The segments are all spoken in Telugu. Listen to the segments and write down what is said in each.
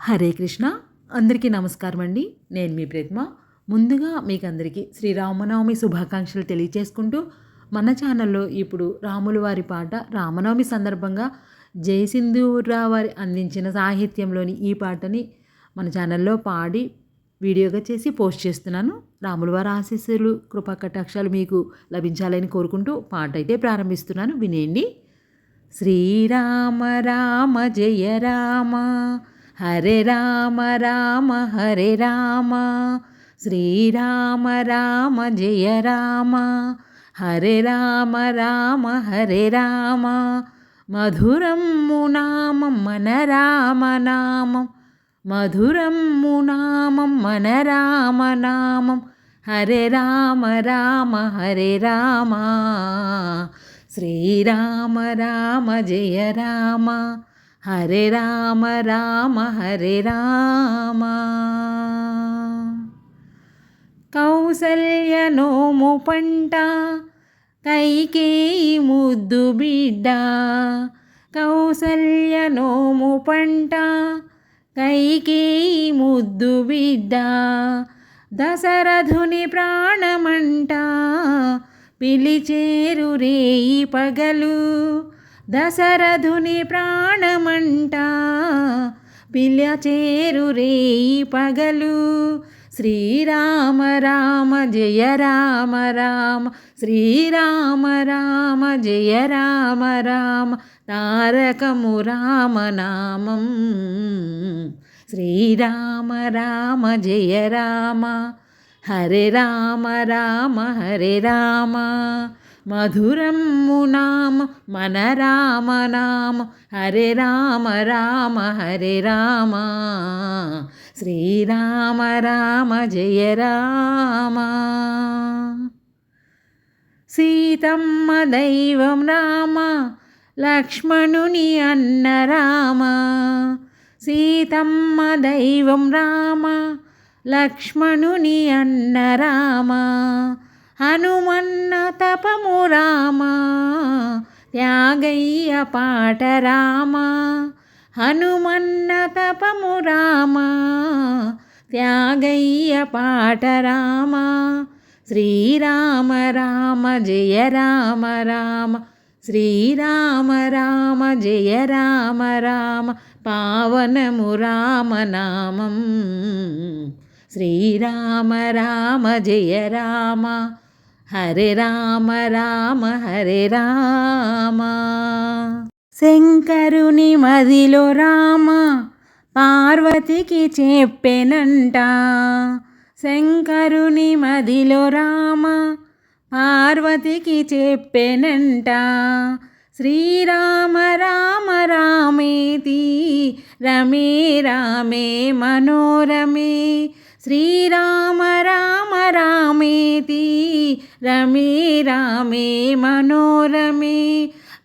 హరే కృష్ణ. అందరికీ నమస్కారం అండి. నేను మీ ప్రతిమ. ముందుగా మీకు అందరికీ శ్రీరామనవమి శుభాకాంక్షలు తెలియచేసుకుంటూ, మన ఛానల్లో ఇప్పుడు రాముల వారి పాట రామనవమి సందర్భంగా జయసింధూరావు వారి అందించిన సాహిత్యంలోని ఈ పాటని మన ఛానల్లో పాడి వీడియోగా చేసి పోస్ట్ చేస్తున్నాను. రాముల వారి ఆశీస్సులు కృపా కటాక్షాలు మీకు లభించాలని కోరుకుంటూ పాట అయితే ప్రారంభిస్తున్నాను, వినేయండి. శ్రీరామ రామ జయ రామ, హరే రామ రామ హరే రామ, శ్రీరామ రామ జయ రామ, హరే రామ రామ హరే రామ, మధురము నామం మన రామనామం, మధురము నామం మన రామనామం, హరే రామ రామ హరే రామ, శ్రీరామ రామ జయ రామ, హరే రామ రామ హరే రామ. కౌసల్య నోము పంట కైకేయి ముద్దు బిడ్డ, కౌసల్య నోము పంట కైకేయి ముద్దు బిడ్డ, దశరథుని ప్రాణమంట పిలిచేరు రేయి పగలు, దశరథుని ప్రాణమంట పిలిచేరు రేయి పగలు, శ్రీరామ రామ జయ రామ రామ, శ్రీరామ రామ జయ రామ రామ, తారకము రామనామం, శ్రీరామ రామ జయ రామ, హరే రామ రామ హరే రామ, మధురము నామ మన రామనామ, హరే రామ రామ హరే రామ, శ్రీరామ రామ జయ రామ. సీతమ్మ దైవం రామ, లక్ష్మణుని అన్న రామ, సీతమ్మ దైవం రామ, లక్ష్మణుని అన్న రామ, హనుమన్న తపము రామ, త్యాగయ్య పాట రామ, హనుమన్న తపము రామ, త్యాగయ్య పాట రామ, శ్రీరామ రామ జయ రామ రామ, శ్రీరామ రామ జయ రామ రామ, పావనము రామనామం, శ్రీరామ రామ జయ రామ, హరే రామ రామ హరే రామ. శంకరుని మదిలో రామ పార్వతికి చెప్పెనంట, శంకరుని మదిలో రామ పార్వతికి చెప్పెనంట, శ్రీరామ రామ రామేతి రమే రామే మనోరమే, శ్రీరామ రామ రామేతి రమే రామే మనోరమే,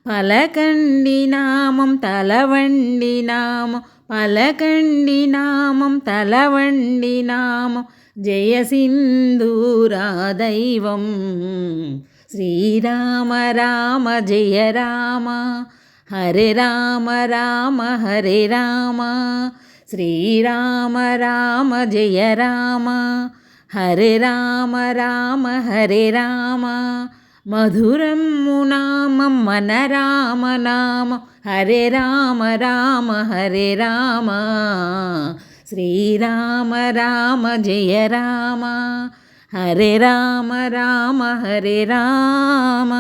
పలకండి నామం తలవండి నామం, పలకండి నామం తలవండి నామం, జయ సింధూరా దైవం, శ్రీరామ రామ జయ రామ, హరే రామ రామ హరే రామ, శ్రీరామ రామ జయ రామ, హరే రామ రామ హరే రామ, మధురము నామం మన రామనామం, హరే రామ రామ హరే రామ, శ్రీరామ రామ జయ రామ, హరే రామ రామ హరే రామ.